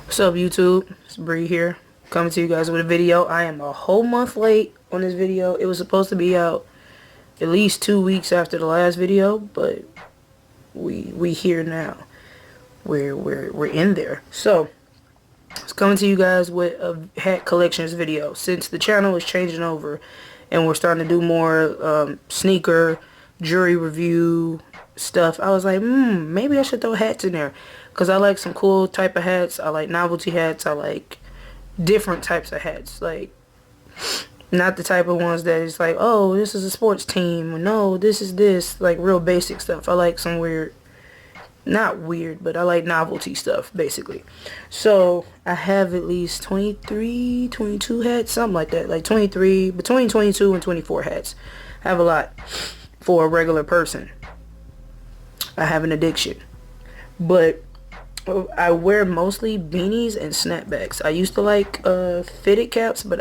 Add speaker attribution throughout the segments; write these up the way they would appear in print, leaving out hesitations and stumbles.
Speaker 1: What's up, YouTube? It's Bree here, coming to you guys with a video. I am a whole month late on this video. It was supposed to be out at least 2 weeks after the last video, but we here now. We're in there. So, it's coming to you guys with a hat collections video. Since the channel is changing over and we're starting to do more sneaker jewelry review stuff, I was like, maybe I should throw hats in there, because I like some cool type of hats. I like novelty hats. I like different types of hats, like not the type of ones that is like, oh, this is a sports team, no, this is this, like real basic stuff. I like some weird, not weird, but I like novelty stuff, basically. So I have at least 23, 22 hats, something like that, like 23, between 22 and 24 hats. I have a lot for a regular person. I have an addiction, but I wear mostly beanies and snapbacks. I used to like fitted caps, but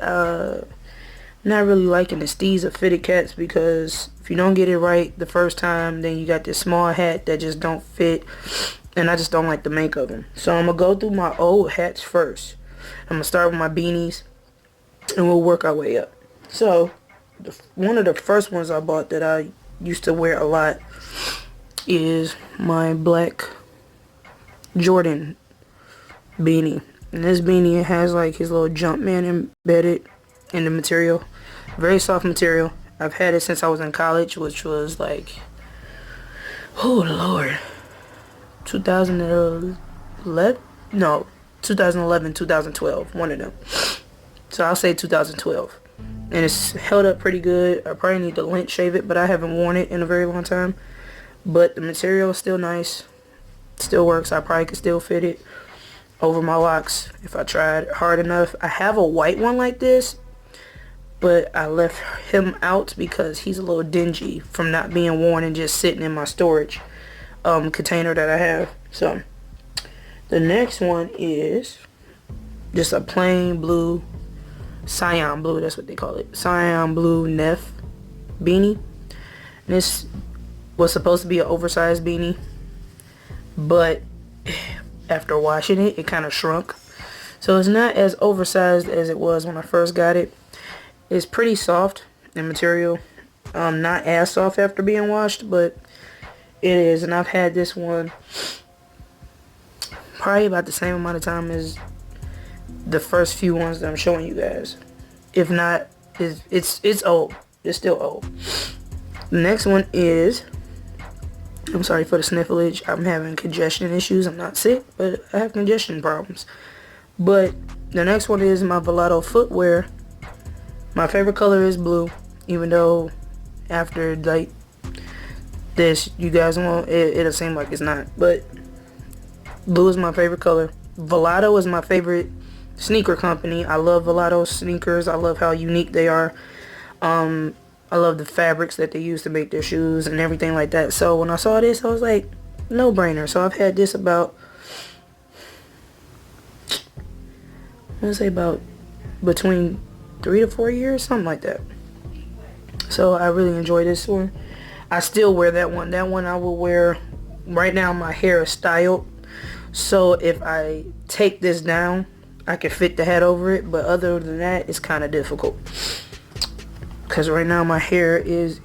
Speaker 1: not really liking the steez of fitted caps, because if you don't get it right the first time, then you got this small hat that just don't fit, and I just don't like the make of them. So I'm gonna go through my old hats first. I'm gonna start with my beanies, and we'll work our way up. So one of the first ones I bought that I used to wear a lot is my black Jordan beanie. And this beanie has like his little Jumpman embedded in the material. Very soft material. I've had it since I was in college, which was like, oh lord, 2011? No, 2011, 2012, one of them. So I'll say 2012. And it's held up pretty good. I probably need to lint shave it, but I haven't worn it in a very long time. But the material is still nice. Still works. I probably could still fit it over my locks if I tried hard enough. I have a white one like this, but I left him out because he's a little dingy from not being worn and just sitting in my storage container that I have. So the next one is just a plain blue, cyan blue, that's what they call it, cyan blue Neff beanie. This was supposed to be an oversized beanie, but after washing it, it kind of shrunk. So it's not as oversized as it was when I first got it. It's pretty soft in material. Not as soft after being washed, but it is. And I've had this one probably about the same amount of time as the first few ones that I'm showing you guys. If not, it's old. It's still old. The next one is, I'm sorry for the sniffleage. I'm having congestion issues. I'm not sick, but I have congestion problems. But the next one is my Vlado Footwear. My favorite color is blue, even though after like this, you guys won't, it'll seem like it's not. But blue is my favorite color. Vlado is my favorite sneaker company. I love Vlado sneakers. I love how unique they are. I love the fabrics that they use to make their shoes and everything like that. So when I saw this, I was like, no brainer. So I've had this about, I'm gonna say about between 3 to 4 years, something like that. So I really enjoy this one. I still wear that one. That one I will wear. Right now my hair is styled, so if I take this down, I can fit the hat over it. But other than that, it's kind of difficult, because right now my hair is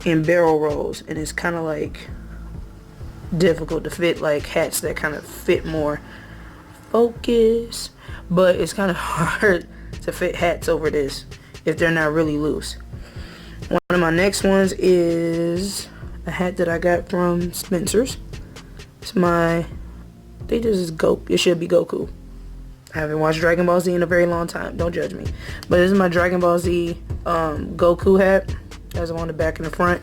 Speaker 1: in barrel rolls, and it's kind of like difficult to fit like hats that kind of fit more. Focus. But it's kind of hard to fit hats over this if they're not really loose. One of my next ones is a hat that I got from Spencer's. It's my, I think this is Goku. It should be Goku. I haven't watched Dragon Ball Z in a very long time. Don't judge me. But this is my Dragon Ball Z Goku hat. Has on the back and the front.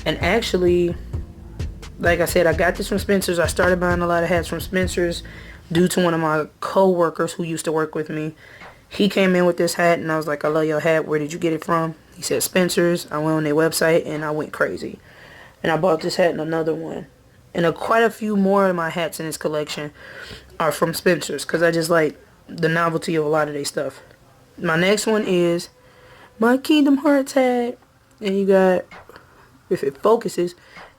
Speaker 1: And actually, like I said, I got this from Spencer's. I started buying a lot of hats from Spencer's due to one of my co-workers who used to work with me. He came in with this hat, and I was like, I love your hat. Where did you get it from? He said Spencer's. I went on their website, and I went crazy. And I bought this hat and another one. And quite a few more of my hats in this collection are from Spencer's, because I just like the novelty of a lot of their stuff. My next one is my Kingdom Hearts hat. And you got, if it focuses,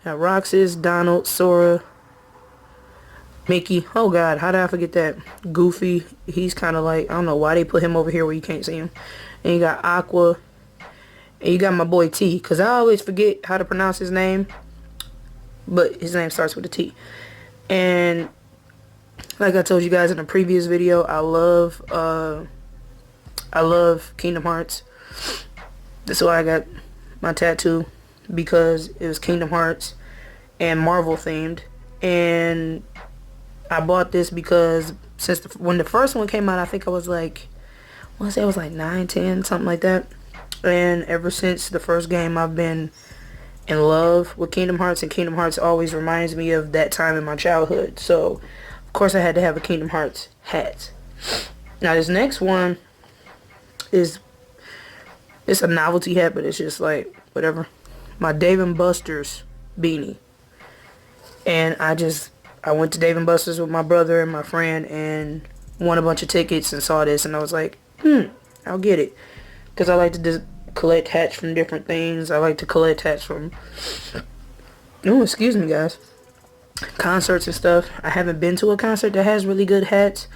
Speaker 1: got Roxas, Donald, Sora, Mickey. Oh God, how did I forget that? Goofy. He's kind of like, I don't know why they put him over here where you can't see him. And you got Aqua. And you got my boy T. Because I always forget how to pronounce his name. But his name starts with a T. And like I told you guys in a previous video, I love Kingdom Hearts. That's why I got my tattoo, because it was Kingdom Hearts and Marvel themed. And I bought this because when the first one came out, I think I was like, I want to say I was like 9, 10, something like that. And ever since the first game, I've been in love with Kingdom Hearts, and Kingdom Hearts always reminds me of that time in my childhood. So, of course, I had to have a Kingdom Hearts hat. Now, this next one is, it's a novelty hat, but it's just like, whatever. My Dave & Buster's beanie. And I went to Dave & Buster's with my brother and my friend and won a bunch of tickets and saw this, and I was like, I'll get it. Because I like to just collect hats from different things. I like to collect hats from, oh, excuse me, guys, concerts and stuff. I haven't been to a concert that has really good hats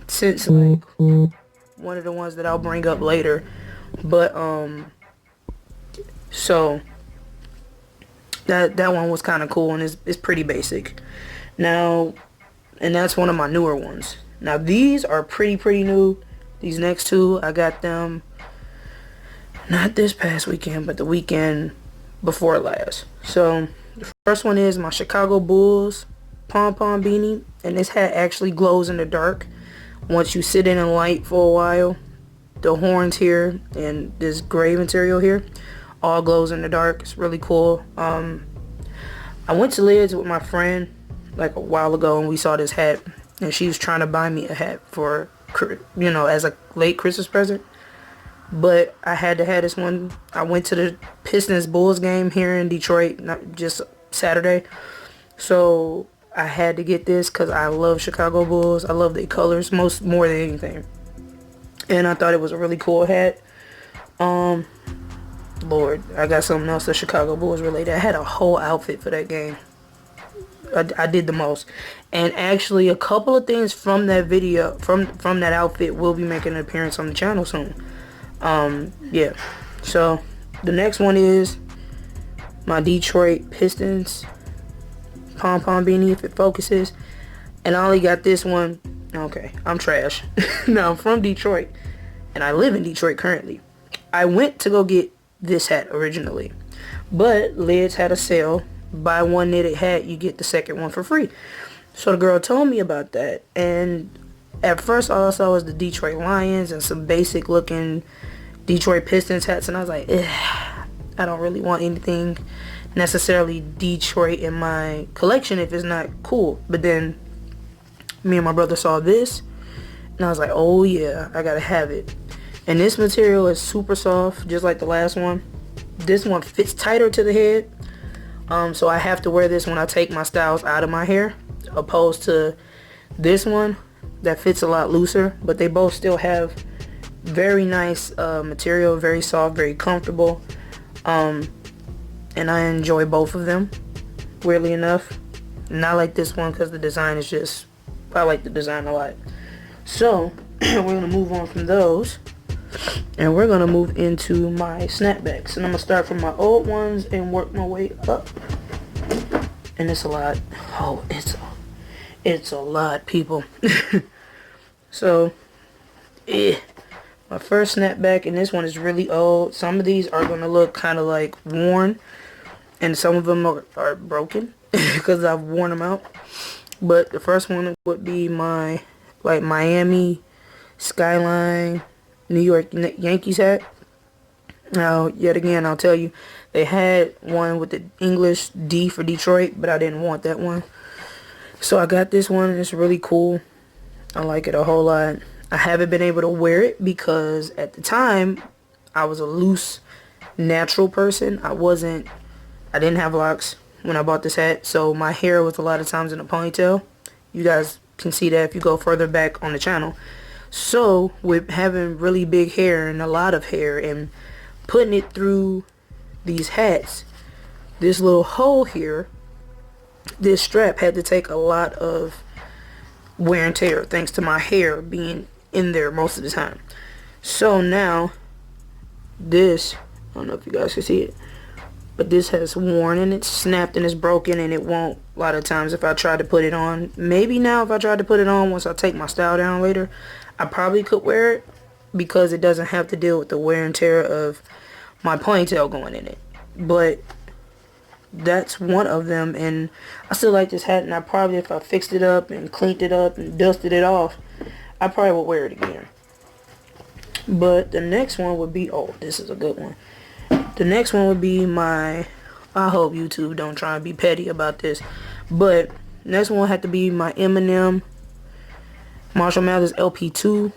Speaker 1: since like one of the ones that I'll bring up later. But so that one was kind of cool, and it's pretty basic. Now, and that's one of my newer ones. Now these are pretty new. These next two, I got them not this past weekend, but the weekend before last. So the first one is my Chicago Bulls Pom-Pom beanie, and this hat actually glows in the dark once you sit in a light for a while. The horns here and this gray material here all glows in the dark. It's really cool. I went to Lids with my friend like a while ago, and we saw this hat, and she was trying to buy me a hat for, you know, as a late Christmas present. But I had to have this one. I went to the Pistons Bulls game here in Detroit, not just Saturday. So I had to get this because I love Chicago Bulls. I love their colors more than anything. And I thought it was a really cool hat. Lord, I got something else that's Chicago Bulls related. I had a whole outfit for that game. I did the most. And actually a couple of things from that video, from that outfit, will be making an appearance on the channel soon. Yeah. So the next one is my Detroit Pistons Pom-Pom beanie, if it focuses. And I only got this one. Okay, I'm trash. Now, I'm from Detroit, and I live in Detroit currently. I went to go get this hat originally, but Lids had a sale. Buy one knitted hat, you get the second one for free. So the girl told me about that, and at first all I saw was the Detroit Lions and some basic looking Detroit Pistons hats, and I was like, I don't really want anything necessarily Detroit in my collection if it's not cool. But then me and my brother saw this, and I was like, oh yeah, I gotta have it. And this material is super soft, just like the last one. This one fits tighter to the head, so I have to wear this when I take my styles out of my hair, opposed to this one that fits a lot looser. But they both still have very nice material, very soft, very comfortable, and I enjoy both of them, weirdly enough. Not like this one because the design is just, I like the design a lot. So we're gonna move on from those, and we're gonna move into my snapbacks, and I'm gonna start from my old ones and work my way up. And it's a lot. Oh, it's a lot, people. So my first snapback, and this one is really old. Some of these are gonna look kind of like worn, and some of them are broken because I've worn them out. But the first one would be my like Miami Skyline New York Yankees hat. Now, yet again, I'll tell you, they had one with the English D for Detroit, but I didn't want that one. So I got this one, and it's really cool. I like it a whole lot. I haven't been able to wear it because at the time, I was a loose, natural person. I didn't have locks when I bought this hat, so my hair was a lot of times in a ponytail. You guys can see that if you go further back on the channel. So with having really big hair and a lot of hair and putting it through these hats, this little hole here this strap had to take a lot of wear and tear thanks to my hair being in there most of the time. So now this, I don't know if you guys can see it, but this has worn and it's snapped and it's broken, and it won't a lot of times if I try to put it on. Maybe now if I tried to put it on once I take my style down later, I probably could wear it because it doesn't have to deal with the wear and tear of my ponytail going in it. But that's one of them, and I still like this hat, and I probably, if I fixed it up and cleaned it up and dusted it off, I probably would wear it again. But the next one would be, oh, this is a good one. The next one would be my, I hope YouTube don't try and be petty about this, but next one had to be my Eminem Marshall Mathers LP2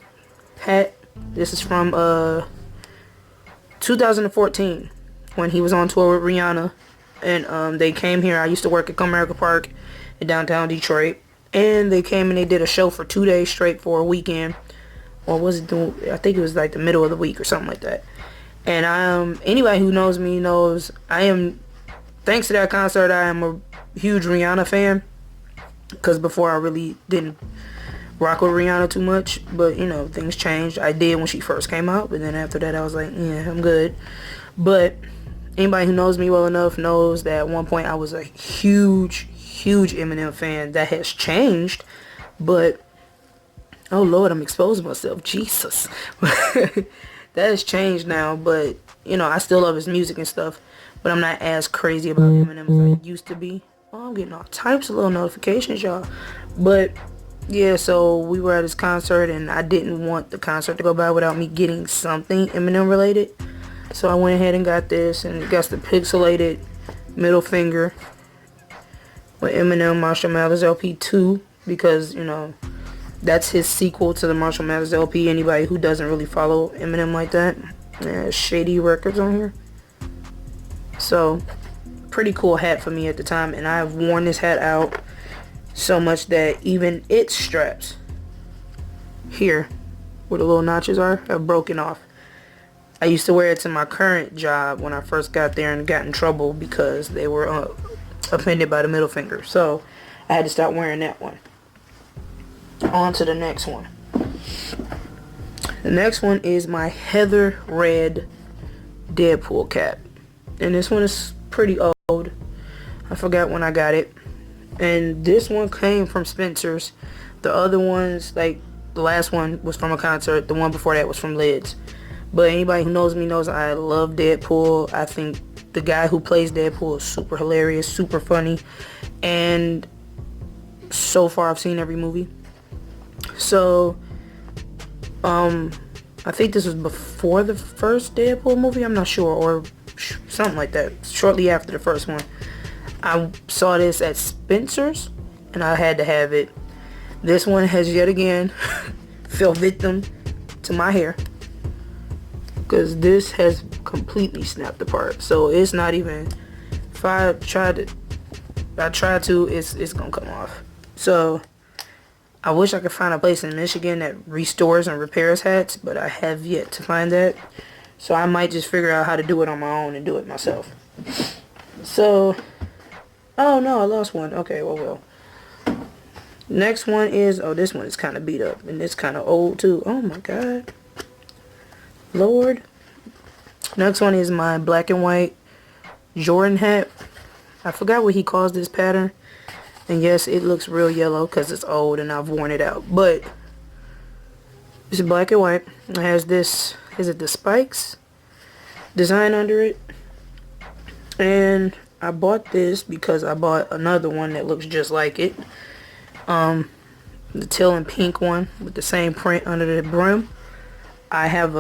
Speaker 1: hat. This is from 2014 when he was on tour with Rihanna, and they came here. I used to work at Comerica Park in downtown Detroit, and they came and they did a show for 2 days straight for a weekend, or was it I think it was like the middle of the week or something like that. And anybody who knows me knows thanks to that concert, I am a huge Rihanna fan, because before I really didn't rock with Rihanna too much, but you know, things changed. I did when she first came out, but then after that I was like, yeah, I'm good. But anybody who knows me well enough knows that at one point I was a huge Eminem fan. That has changed, but oh Lord, I'm exposing myself, Jesus. That has changed now, but you know, I still love his music and stuff, but I'm not as crazy about Eminem as I used to be. Oh, I'm getting all types of little notifications, y'all. But yeah, so we were at his concert, and I didn't want the concert to go by without me getting something Eminem related. So I went ahead and got this, and got the pixelated middle finger with Eminem Marshall Mathers LP2, because, you know, that's his sequel to the Marshall Mathers LP. Anybody who doesn't really follow Eminem like that, Shady Records on here. So, pretty cool hat for me at the time, and I've worn this hat out so much that even its straps here, where the little notches are, have broken off. I used to wear it to my current job when I first got there and got in trouble because they were offended by the middle finger. So, I had to stop wearing that one. On to the next one. The next one is my Heather Red Deadpool Cap, and this one is pretty old. I forgot when I got it, and this one came from Spencer's. The other ones, like the last one, was from a concert. The one before that was from Lids. But anybody who knows me knows I love Deadpool. I think the guy who plays Deadpool is super hilarious, super funny, and so far I've seen every movie. So, I think this was before the first Deadpool movie, I'm not sure, or something like that, shortly after the first one. I saw this at Spencer's, and I had to have it. This one has yet again fell victim to my hair, because this has completely snapped apart. So it's not even, if I try to, it's gonna come off. So I wish I could find a place in Michigan that restores and repairs hats, but I have yet to find that. So I might just figure out how to do it on my own and do it myself. So, oh no, I lost one. Okay, well. Next one is, oh, this one is kind of beat up, and it's kind of old too. Oh my God. Lord. Next one is my black and white Jordan hat. I forgot what he calls this pattern. And yes, it looks real yellow because it's old and I've worn it out. But it's black and white. It has this, is it the spikes design under it? And I bought this because I bought another one that looks just like it. The teal and pink one with the same print under the brim. I have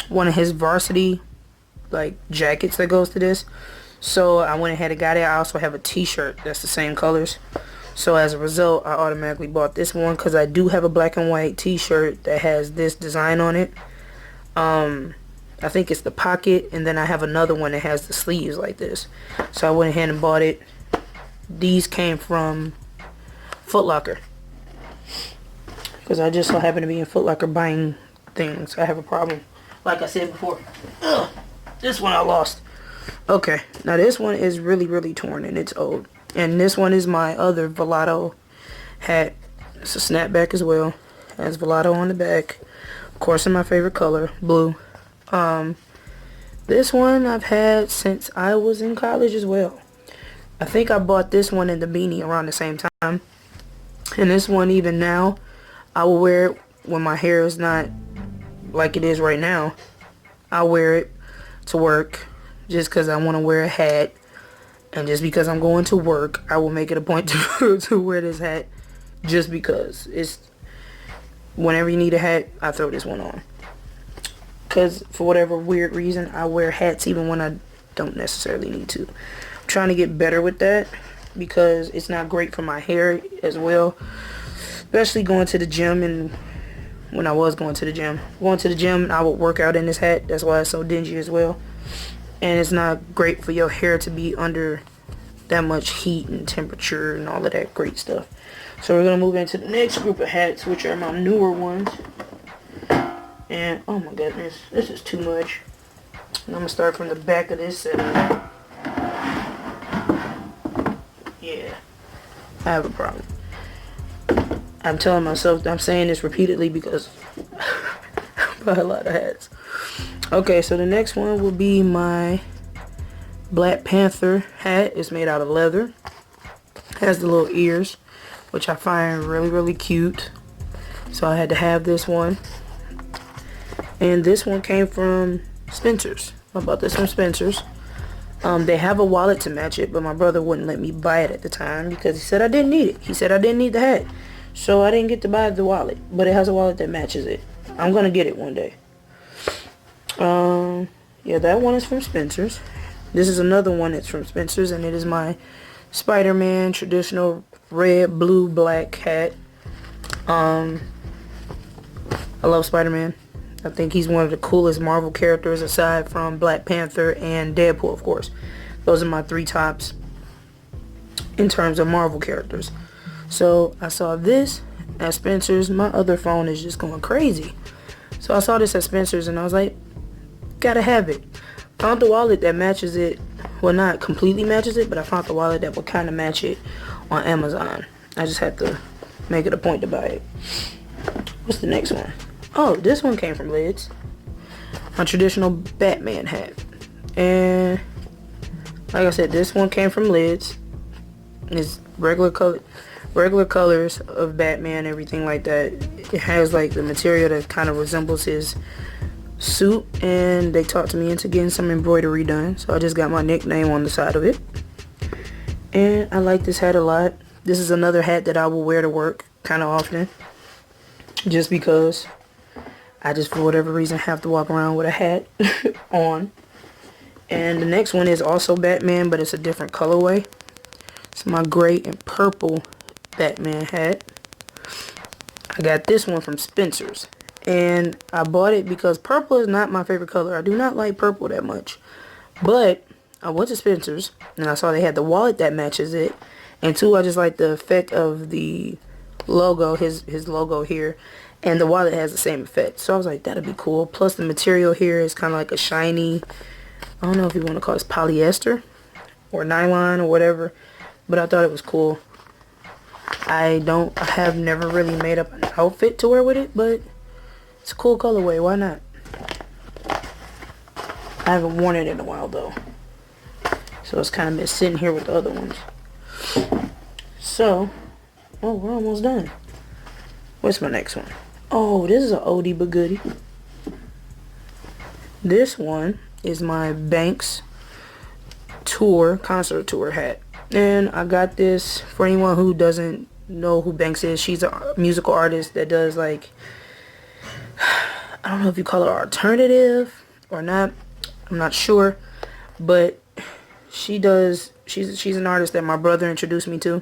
Speaker 1: one of his varsity like jackets that goes to this. So I went ahead and got it. I also have a t-shirt that's the same colors. So as a result, I automatically bought this one because I do have a black and white t-shirt that has this design on it. I think it's the pocket, and then I have another one that has the sleeves like this. So I went ahead and bought it. These came from Foot Locker, because I just so happen to be in Foot Locker buying things. I have a problem. Like I said before, this one I lost. Okay, now this one is really, really torn and it's old. And this one is my other Vlado hat. It's a snapback as well. Has Vlado on the back. Of course, in my favorite color, blue. This one I've had since I was in college as well. I think I bought this one in the Beanie around the same time. And this one, even now, I will wear it when my hair is not like it is right now. I'll wear it to work just because I want to wear a hat. And just because I'm going to work, I will make it a point to wear this hat just because. It's whenever you need a hat, I throw this one on. Because for whatever weird reason, I wear hats even when I don't necessarily need to. I'm trying to get better with that because it's not great for my hair as well. Especially going to the gym, and when I was going to the gym. Going to the gym, I would work out in this hat. That's why it's so dingy as well. And it's not great for your hair to be under that much heat and temperature and all of that great stuff. So we're going to move into the next group of hats, which are my newer ones. And, oh my goodness, this is too much. And I'm going to start from the back of this setup. Yeah, I have a problem. I'm telling myself, I'm saying this repeatedly because I buy a lot of hats. Okay, so the next one will be my Black Panther hat. It's made out of leather. Has the little ears, which I find really, really cute. So I had to have this one. And this one came from Spencer's. I bought this from Spencer's. They have a wallet to match it, but my brother wouldn't let me buy it at the time because he said I didn't need it. He said I didn't need the hat. So I didn't get to buy the wallet, but it has a wallet that matches it. I'm going to get it one day. Yeah, that one is from Spencer's. This is another one that's from Spencer's, and it is my Spider-Man traditional red, blue, black hat. I love Spider-Man. I think he's one of the coolest Marvel characters aside from Black Panther and Deadpool, of course. Those are my three tops in terms of Marvel characters. So I saw this at Spencer's. My other phone is just going crazy. So I saw this at Spencer's and I was like, gotta have it. Found the wallet that matches it. Well, not completely matches it, but I found the wallet that would kind of match it on Amazon. I just had to make it a point to buy it. What's the next one? Oh, this one came from Lids. My traditional Batman hat. And like I said, this one came from Lids. It's regular colors of Batman, everything like that. It has like the material that kind of resembles his suit, and they talked me into getting some embroidery done, so I just got my nickname on the side of it. And I like this hat a lot. This is another hat that I will wear to work kind of often, just because I just, for whatever reason, have to walk around with a hat on. And the next one is also Batman, but it's a different colorway. It's my gray and purple Batman hat. I got this one from Spencer's. And I bought it because purple is not my favorite color. I do not like purple that much. But I went to Spencer's and I saw they had the wallet that matches it. And two, I just like the effect of the logo, his logo here. And the wallet has the same effect. So I was like, that'd be cool. Plus the material here is kind of like a shiny, I don't know if you want to call it polyester or nylon or whatever. But I thought it was cool. I have never really made up an outfit to wear with it, but it's a cool colorway. Why not? I haven't worn it in a while though. So it's kind of been sitting here with the other ones. So, oh, we're almost done. What's my next one? Oh, this is an oldie but goodie. This one is my Banks concert tour hat. And I got this for anyone who doesn't know who Banks is. She's a musical artist that does like, I don't know if you call it alternative or not. I'm not sure. But she's an artist that my brother introduced me to.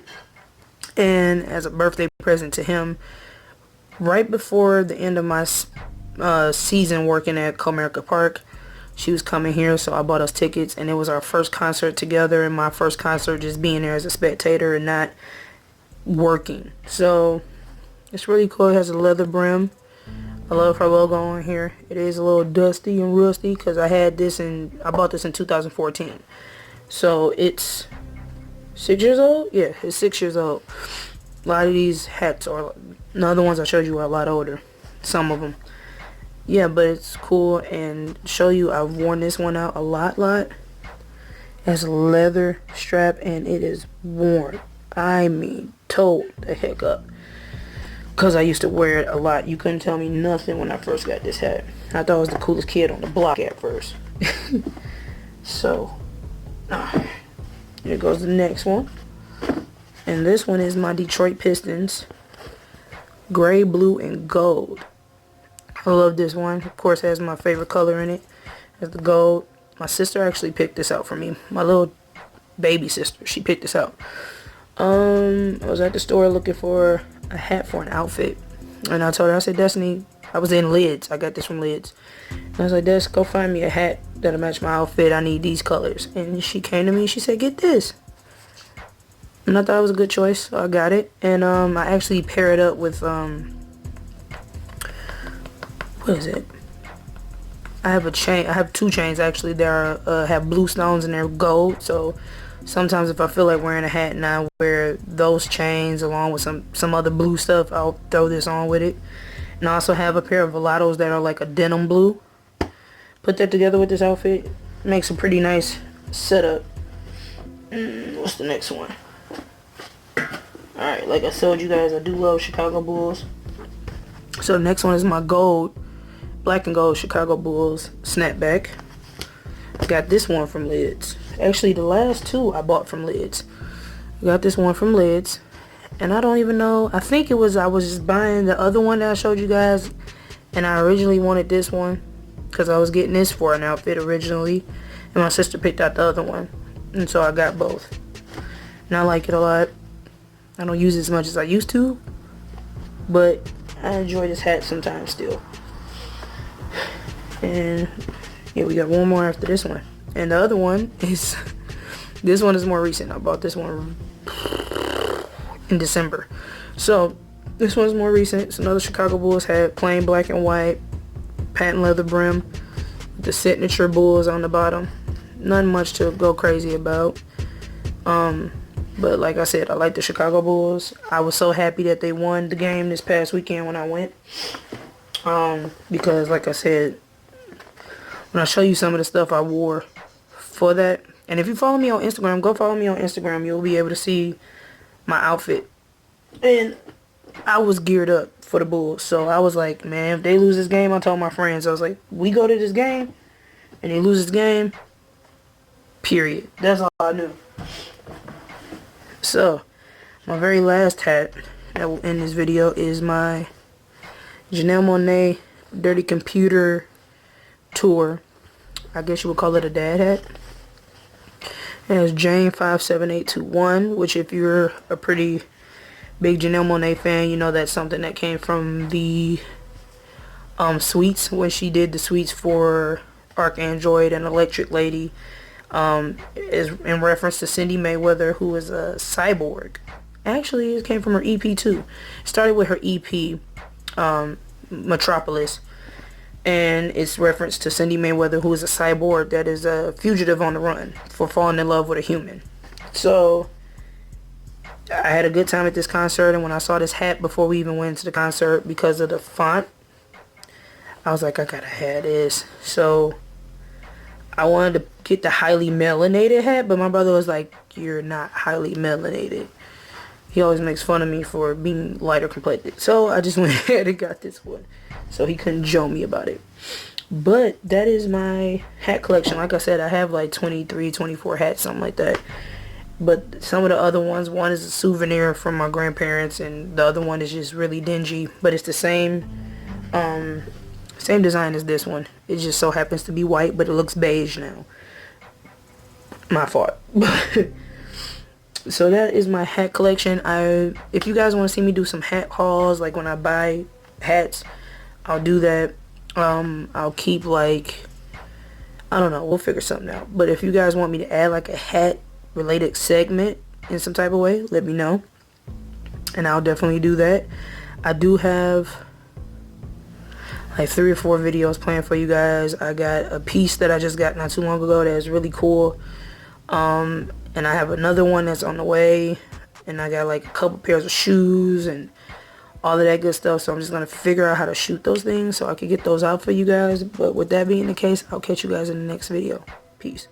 Speaker 1: And as a birthday present to him, right before the end of my season working at Comerica Park, she was coming here, so I bought us tickets, and it was our first concert together, and my first concert just being there as a spectator and not working. So it's really cool. It has a leather brim. I love her logo on here. It is a little dusty and rusty because I bought this in 2014. So it's 6 years old. Yeah, he's 6 years old. A lot of these hats are, the other ones I showed you are a lot older. Some of them. Yeah, but it's cool, and show you I've worn this one out a lot. It has a leather strap and it is worn. I mean, towed the heck up. Cause I used to wear it a lot. You couldn't tell me nothing when I first got this hat. I thought I was the coolest kid on the block at first. So, here goes the next one. And this one is my Detroit Pistons. Gray, blue, and gold. I love this one. Of course, it has my favorite color in it. It has the gold. My sister actually picked this out for me. My little baby sister. She picked this out. I was at the store looking for a hat for an outfit. And I told her, I said, Destiny, I was in Lids. I got this from Lids. And I was like, Des, go find me a hat that'll match my outfit. I need these colors. And she came to me and she said, get this. And I thought it was a good choice. So I got it. And I actually pair it up with, what is it? I have a chain. I have two chains actually. They have blue stones and they're gold. So sometimes if I feel like wearing a hat and I wear those chains along with some other blue stuff, I'll throw this on with it. And I also have a pair of Vlados that are like a denim blue. Put that together with this outfit, makes a pretty nice setup. What's the next one? Alright, like I told you guys, I do love Chicago Bulls. So the next one is my gold, black and gold Chicago Bulls snapback. Got this one from Lids. Actually, the last two I bought from Lids. Got this one from Lids. And I don't even know. I think it was, I was just buying the other one that I showed you guys. And I originally wanted this one. Because I was getting this for an outfit originally. And my sister picked out the other one. And so I got both. And I like it a lot. I don't use it as much as I used to. But I enjoy this hat sometimes still. And yeah, we got one more after this one. And the other one is, this one is more recent. I bought this one in December. So this one's more recent. It's another Chicago Bulls hat, plain black and white, patent leather brim, the signature Bulls on the bottom. Nothing much to go crazy about. But like I said, I like the Chicago Bulls. I was so happy that they won the game this past weekend when I went. Because like I said, when I show you some of the stuff I wore for that, and if you follow me on Instagram, go follow me on Instagram. You'll be able to see my outfit. And I was geared up for the Bulls. So I was like, man, if they lose this game, I told my friends, I was like, we go to this game and they lose this game, period. That's all I knew. So my very last hat that will end this video is my Janelle Monáe Dirty Computer Tour. I guess you would call it a dad hat. It has Jane 57821, which if you're a pretty big Janelle Monáe fan, you know that's something that came from the suites when she did the suites for Archandroid and Electric Lady. Is in reference to Cindy Mayweather, who is a cyborg. Actually, it came from her EP too. It started with her EP, Metropolis. And it's reference to Cindy Mayweather, who is a cyborg that is a fugitive on the run for falling in love with a human. So I had a good time at this concert, and when I saw this hat before we even went to the concert, because of the font, I was like, I gotta have this. So I wanted to get the highly melanated hat, but my brother was like, you're not highly melanated. He always makes fun of me for being lighter complected. So I just went ahead and got this one. So he couldn't joke me about it. But that is my hat collection. Like I said, I have like 23, 24 hats, something like that. But some of the other ones, one is a souvenir from my grandparents, and the other one is just really dingy. But it's the same design as this one. It just so happens to be white, but it looks beige now. My fault. So that is my hat collection. If you guys want to see me do some hat hauls, like when I buy hats, I'll do that. I'll keep like, I don't know, we'll figure something out. But if you guys want me to add like a hat related segment in some type of way, let me know, and I'll definitely do that. I do have like 3 or 4 videos planned for you guys. I got a piece that I just got not too long ago that is really cool. And I have another one that's on the way. And I got like a couple pairs of shoes and all of that good stuff. So I'm just going to figure out how to shoot those things so I can get those out for you guys. But with that being the case, I'll catch you guys in the next video. Peace.